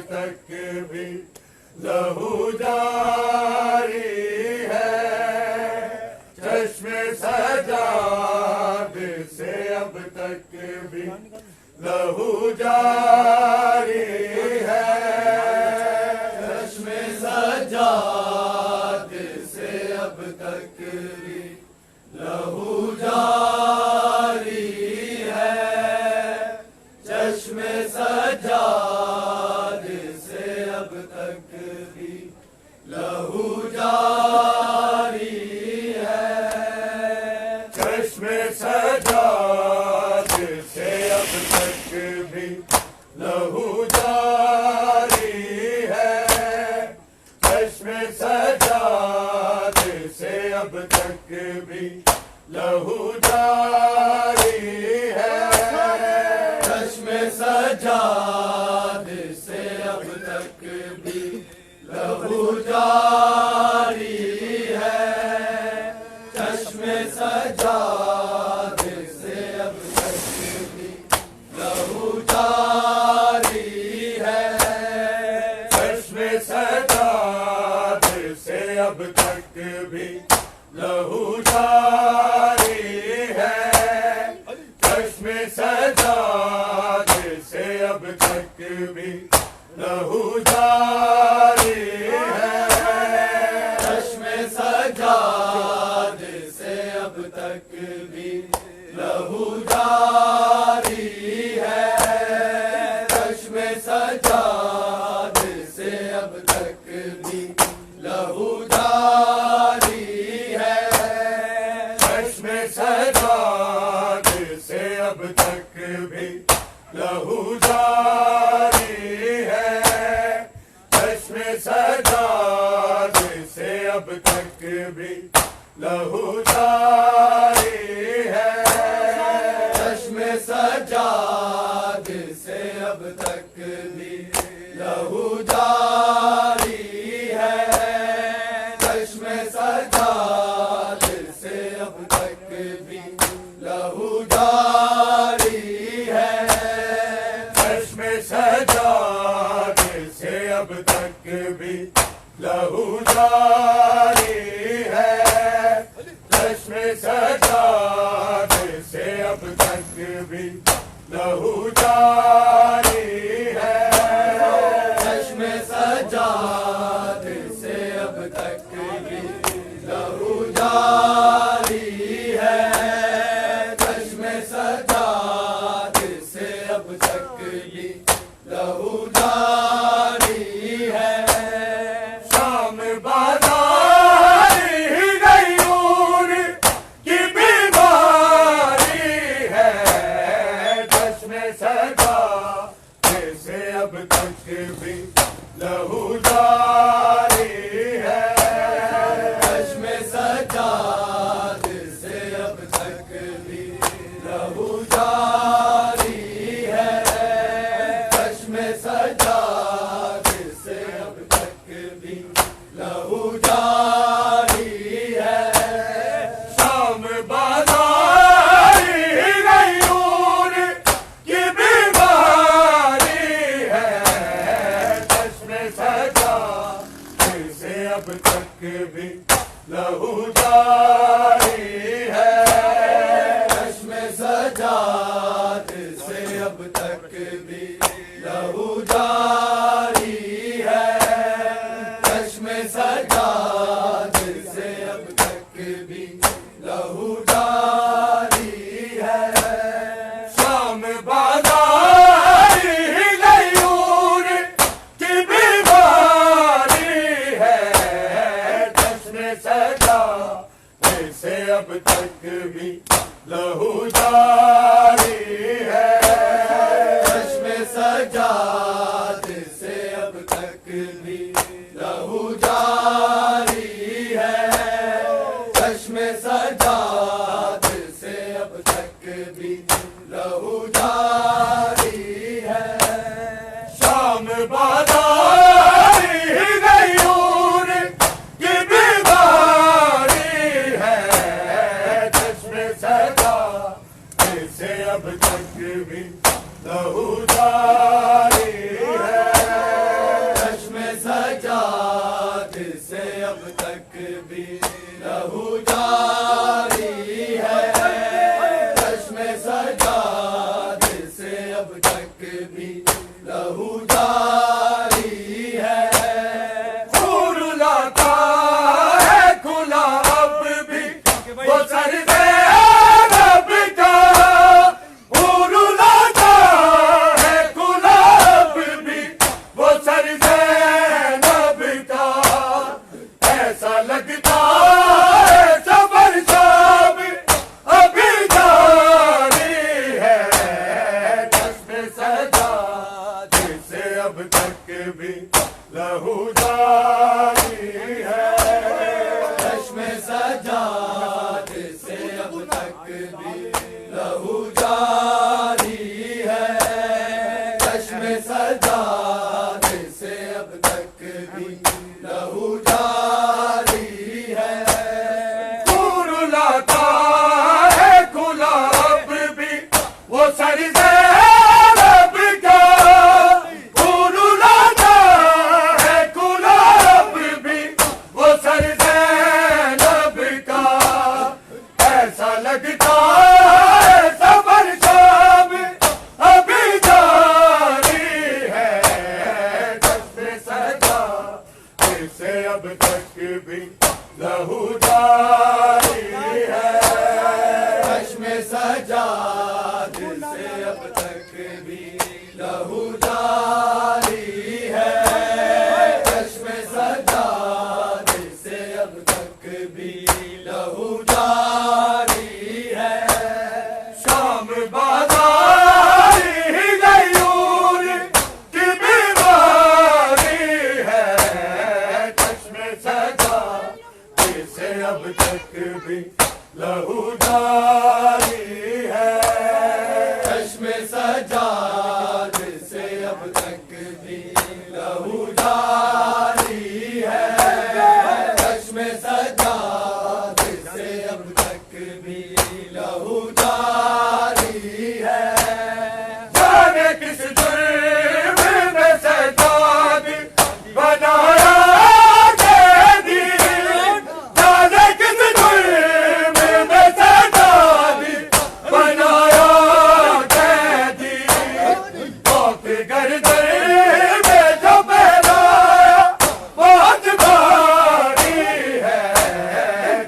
تک بھی لہو جاری ہے، چشم سجاد سے اب تک بھی لہو جاری ہے، چشم سجاد سے اب تک بھی لہو جاری ہے، چشم سجاد سے اب تک بھی لہو جاری ہے، چشم سجاد سے اب تک بھی لہو جاری ہے، چشم سجاد سے اب تک بھی لہو جاری ہے، چشم سجاد سے اب تک بھی لہو جاری ہے، چشم سجاد سے اب تک بھی لہو جاری ہے، چشم سجاد سے اب تک بھی لہو جاری ہے، چشم سجاد سے اب تک بھی لہو جاری ہے، چشم سجاد سے اب تک بھی لہو جاری ہے، چشم سجاد سے اب تک بھی لہو جاری ہے، چشم سجاد سے اب تک بھی لہو جاری ہے، چشم سجاد سے اب تک بھی لہو جاری ہے، چشم سجاد سے اب تک بھی لہو جاری ہے، چشم سجاد سے اب تک بھی لہو جاری ہے، چشم سجاد سے اب تک بھی لہو جاری ہے، چشم سجاد سے اب تک بھی لہو جاری ہے، چشم سجاد سے اب تک بھی لہو جاری ہے، چشم سجاد سے اب تک بھی لہو جاری ہے، شام بازاری غیور کی بیماری ہے، چشم سجاد سے اب تک بھی لہو جاری ہے، چشم سجاد سے اب تک بھی لہو جاری ہے، چشم سجاد سے اب تک بھی لہو جاری ہے، شام بازاری غیور کی بیماری ہے، چشم سجاد سے اب تک بھی لہو جاری ہے، چشم سجاد سے اب تک بھی لہو جاری ہے، چشم سجاد سے اب تک بھی لہو جاری ہے، شام بازاری غیور کی بیماری ہے، چشم سجاد سے اب تک بھی لہو جاری ہے، چشم سجاد سے اب تک بھی لہو جاری ہے، چشم سجاد سے اب تک بھی لہو جاری ہے، شام بازاری غیور کی بیماری ہے، چشم سجاد سے اب تک بھی لہو جاری بھی لہو جاری ہے، چشم سجاد سے اب تک بھی لہو جاری ہے، چشم سجاد سے اب تک بھی لہو جاری ہے، خون لاتا ہے کھلا اب بھی وہ سر زینب کا، خون لاتا ہے کھلا اب بھی وہ سر زینب کا، ایسا لگتا ہے سفر شام ابھی جاری ہے، چشم سجا سے اب تک بھی لہو جاری ہے، چشم سجاد سے اب تک بھی لہو جاری ہے، چشم سجاد سے اب تک بھی لہو جاری ہے، شام بازاری غیور کی بیماری ہے، چشم سجا سے اب تک بھی لہو جاری ہے، چشم سجاد سے اب تک بھی لہو جاری ہے، چشم سجاد سے اب تک بھی لہو جاری ہے، جانے کس جرم میں سجاد بنایا قیدی، جانے کس جرم میں سجاد بنایا قیدی، موت گردن میں جو پہنایا بہت بھاری ہے،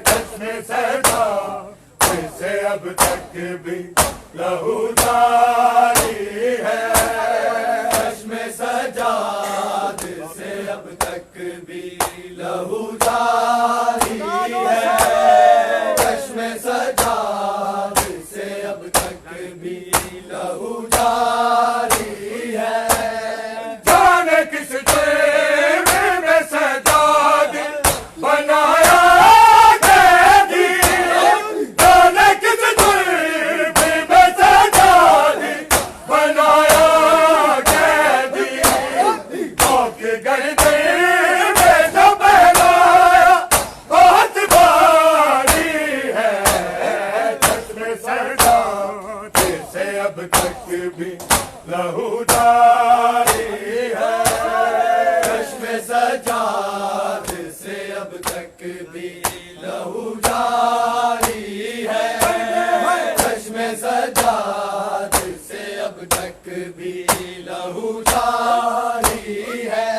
چشم سجا سے اب تک بھی لہو جاری ہے، چشم سجاد سے اب تک بھی لہو جاری ہے، چشم سجاد سے اب تک بھی لہو جاری ہے، جانے کس جرم میں سجاد بنایا قیدی، جانے کس جرم میں سجاد بنایا قیدی، موت گردن میں جو پہنایا بہت بھاری ہے، چشم سجا سے اب تک بھی لہو جاری ہے، چشم سجاد سے اب تک بھی لہو جاری ہے، چشم سجاد سے اب تک بھی لہو جاری ہے،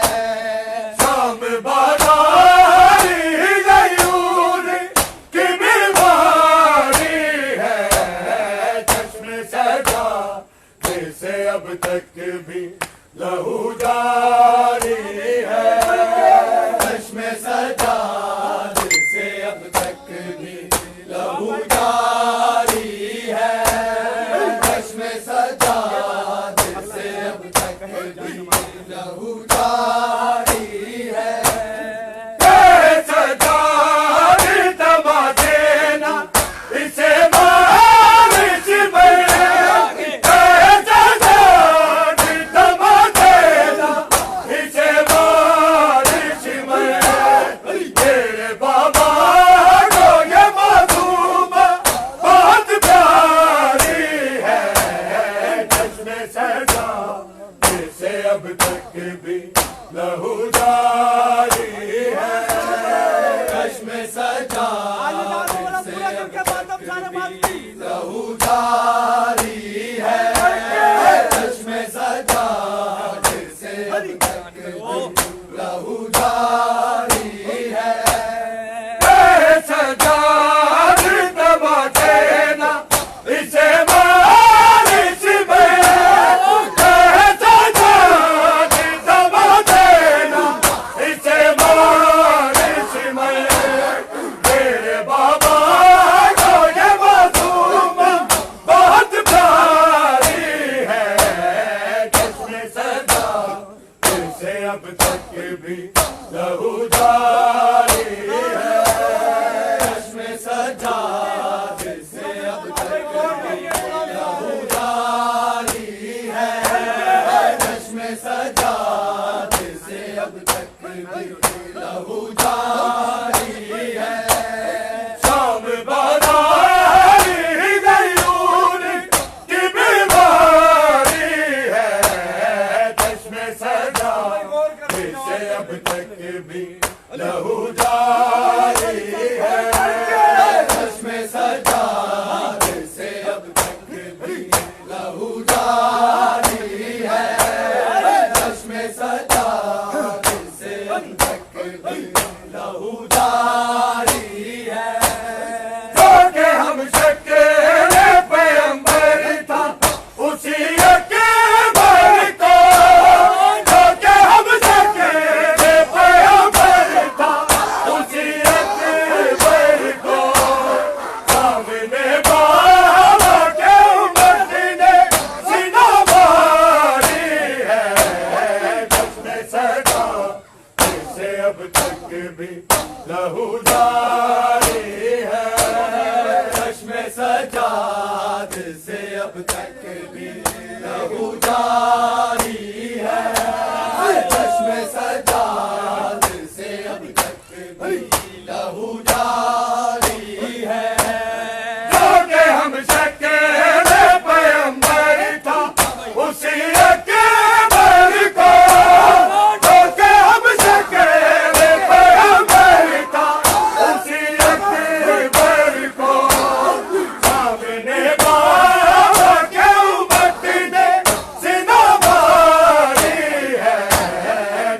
شام بازاری غیور کی بیماری ہے، چشم سجا سے اب تک بھی لہو جاری ہے، چشم سجاد سے اب تک بھی لہو جاری ہے، چشم سجاد سے اب تک بھی لہو جاری ہے، سجاد دبا دینا اسے بارش میں، سجاد دبا دینا اسے بارش میں، تیرے بابا کو یہ معصوم بہت پیاری ہے، چشم سجا سے اب تک بھی لہو جاری ہے، چشم سجاد سے اب تک بھی لہو جاری ہے، چشم سجاد سے اب تک بھی لہو جاری ہے، سجاد دبا دینا اسے بارش میں، سجاد دبا دینا اسے بارش میں، تیرے بابا کو یہ معصوم بہت پیاری اب تک بھی لہو جاری ہے چشم سجاد سے اب تک بھی لہو جاری ہے چشم سجاد سے اب تک بھی لہو جاری ہے شام بازاری غیور کی بیماری ہے چشم سجاد سے اب تک بھی لہو جاری ہے چشم سجاد سے اب تک بھی لہو جاری ہے چشم سجاد سے اب تک بھی لہو جاری ہے جو کہ ہم شکل پیغمبر تھا اسی اکبر کو جو کہ ہم شکل پیغمبر تھا اسی اکبر کو سامنے بابا کے امت نے سینہ ماری ہے چشم سجا سے اب تک بھی لہو جاری ہے چشم سجاد سے اب تک بھی لہو جاری ہے چشم سجاد سے اب تک بھی لہو جاری ہے جو کہ ہم شکل پیغمبر تھا اسی اکبر کو جو کہ ہم شکل پیغمبر تھا اسی اکبر کو سامنے بابا کے امت نے سینہ ماری ہے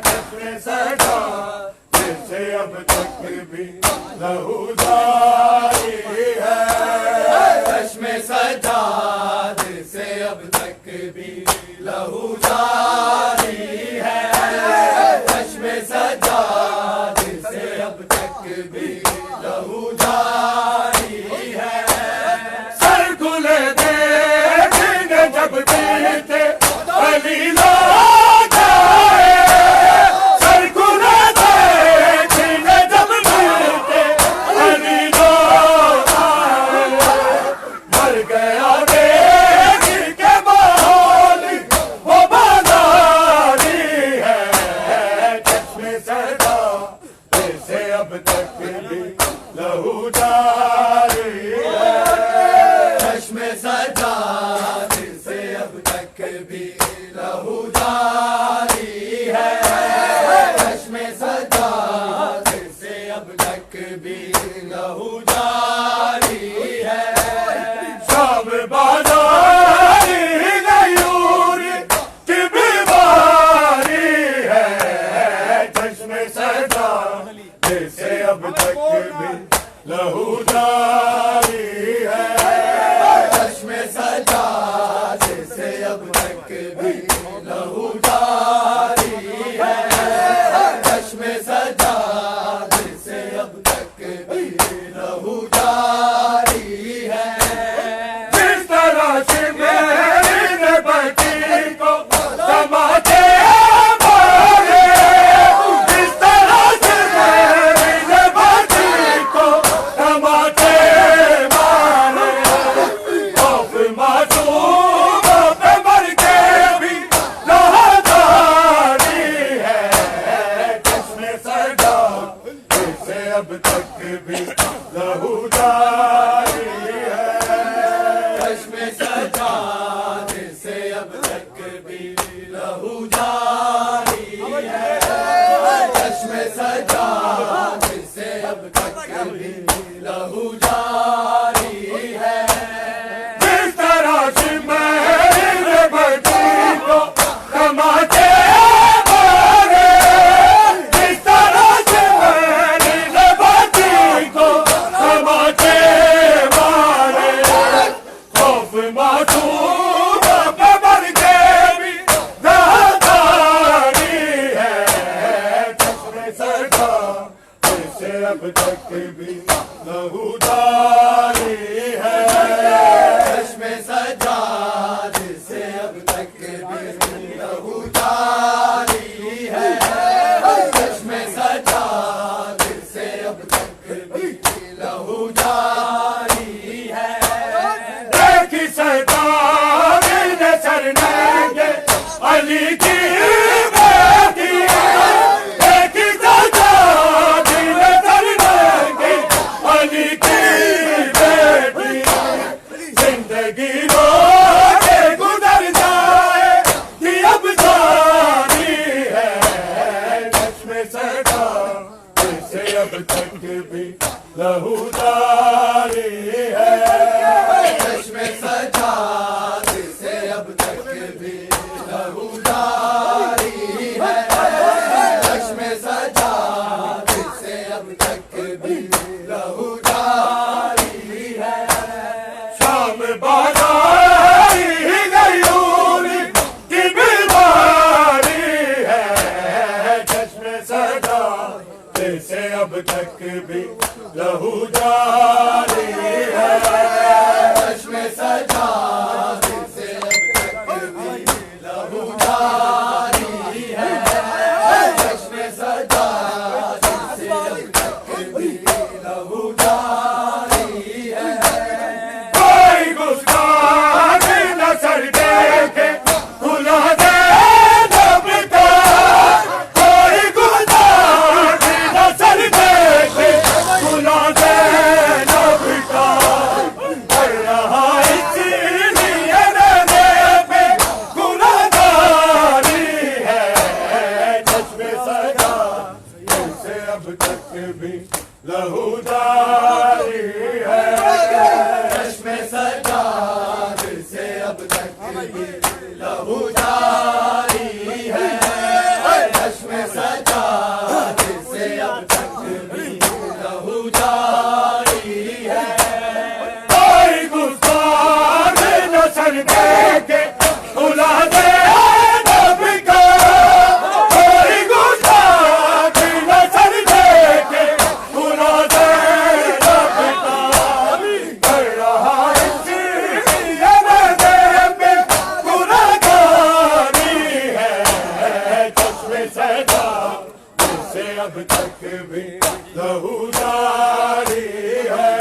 چشم سجا سے اب تک بھی لہو جاری ہے چشم سجاد سے اب تک بھی لہو جاری ہے چشم سجاد سے اب تک بھی لہو جاری ہے سر کھلے دیکھنے جب دیتے علی لا جائے سر کھلے دیکھنے جب دیتے علی لا جائے مر گیا دیکھ کے ماحول وہ بازاری ہے چشم سجا سے اب تک بھی لہو جاری ہے چشم سجاد سے اب تک بھی لہو جاری ہے چشم سجاد سے اب تک بھی لہو جاری ہے شام بازاری غیور کی بیماری ہے چشم سجا سے اب تک بھی لہو جاری ہے چشم سجاد سے اب تک بھی لہو جاری ہے چشم سجاد سے اب تک بھی لہو جاری ہے جس طرح سے میرے بچی کو تماچے مارے جس طرح سے میرے بچی کو تماچے علی کی بیٹی ایک سجاد نظر دیں گے علی کی بیٹی زندگی رو کے گزر جائے کہ اب جاری ہے چشم سجا جسے اب تک بھی لہو جاری ہے چشم سجاد سے اب تک بھی لہو جاری ہے چشم سجاد سے اب تک بھی لہو جاری ہے شام بازاری غیور کی بیماری ہے چشم سجا جیسے اب تک بھی لہو جاری ہے چشم سجاد سے اب تک بھی لہو جاری ہے چشم سجاد سے اب تک بھی لہو جاری ہے کوئی گستاخ نظر دیکھے کھلا دے جب کا کوئی گستاخ نظر دیکھے کھلا دے جب کا کر رہا اسی لیے رہنے پہ گناہ گاری ہے چشم سجا جیسے اب تک بھی لہو جاری ہے چشم سجاد سے اب تک بھی لہو جاری ہے چشم سجاد سے اب تک بھی لہو جاری ہے کوئی گستاخ نظر دیکھے کھلا دے جب کا کوئی گستاخ نظر دیکھے کھلا دے جب کا کر رہا اسی لیے رہنے پہ گناہ گاری ہے چشم سجا جسے اب تک بھی لہو جاری ہے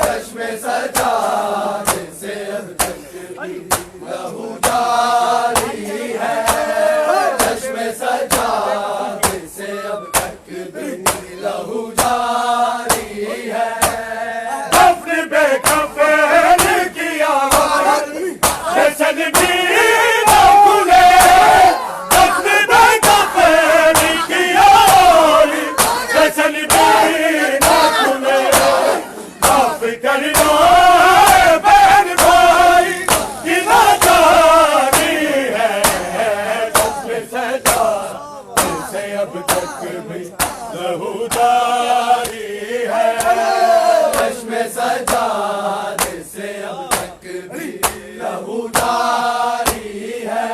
چشم سجاد سے اب تک بھی لہو جاری ہے چشم سجاد سے اب تک بھی لہو جاری ہے دفن بے کفن کی آواز جشن بھی نہ کھلے دفن بے کفن کی آواز جشن بھی نہ کھلے معاف کرنا ہے بہن بھائی کی لاچاری ہے چشم سجا جسے اب تک بھی لہو جاری ہے چشم سجاد سے اب تک بھی لہو جاری ہے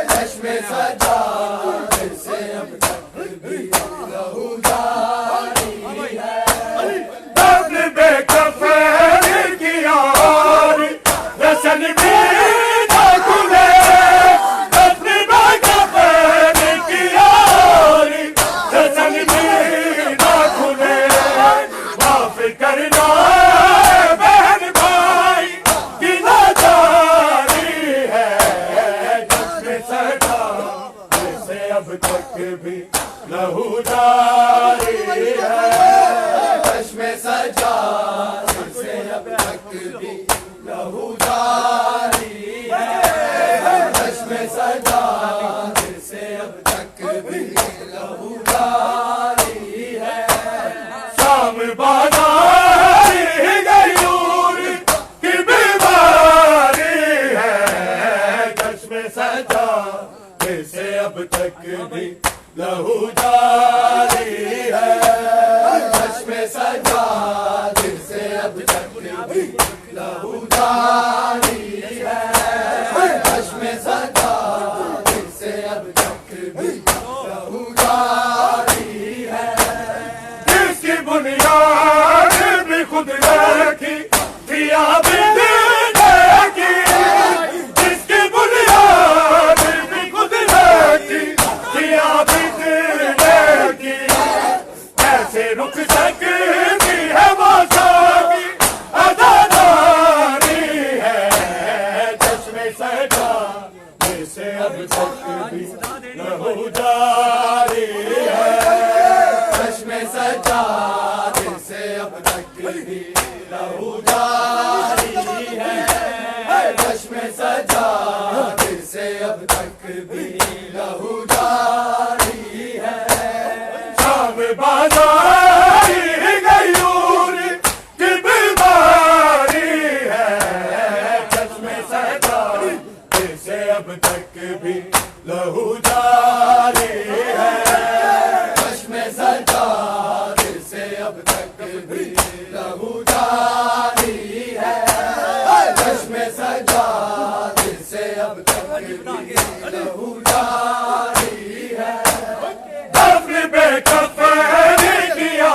چشم سجاد سے اب تک بھی لہو جاری ہے دفن بے کفن کی آواز جشن بھی نہ کھلے دفن بے کفن کی آواز جشن بھی نہ کھلے معاف کرنا ہے بہن بھائی کی لاچاری ہے چشم سجا جسے اب تک بھی لہو جاری ہے چشم سجاد سے اب تک بھی لہو جاری ہے چشم سجاد سے اب تک بھی لہو جاری ہے شام بازاری غیور کی بیماری ہے چشم سجا جیسے اب تک بھی لہو جاری ہے چشم سجاد سے اب تک بھی لہو جاری ہے چشم سجاد سے اب تک بھی لہو جاری ہے جس کی بنیاد بھی خود رکھی دیا بھی دیکھی جس کی بنیاد بھی خود رکھی دیا بھی دیکھی کیسے رک سکتی ہے وہ شادی عزاداری ہے جاری ہے چشم سجاد سے اب تک بھی لہو جاری ہے چشم سجاد سے اب تک بھی لہو جاری ہے شام بازاری غیور کی بیماری ہے چشم سجاد سے اب تک بھی لہو جاری ہے چشم سجاد سے اب تک بھی لہو جاری ہے چشم سجاد سے اب تک بھی لہو جاری ہے دفن بے کفن کیا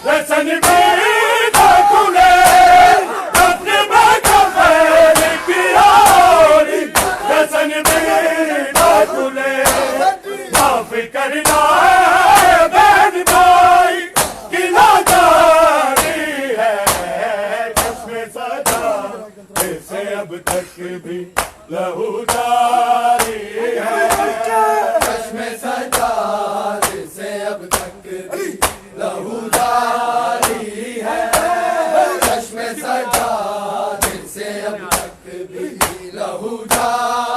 رسن میں داخلے دفن بے کفن کیا رسن میں داخلے معاف کرنا ہے بہن بھائی کی لاچاری ہے چشم سجاد سے اب تک بھی لہو جاری ہے چشم سجاد سے اب تک بھی لہو جاری ہے چشم سجاد سے اب تک بھی لہو جاری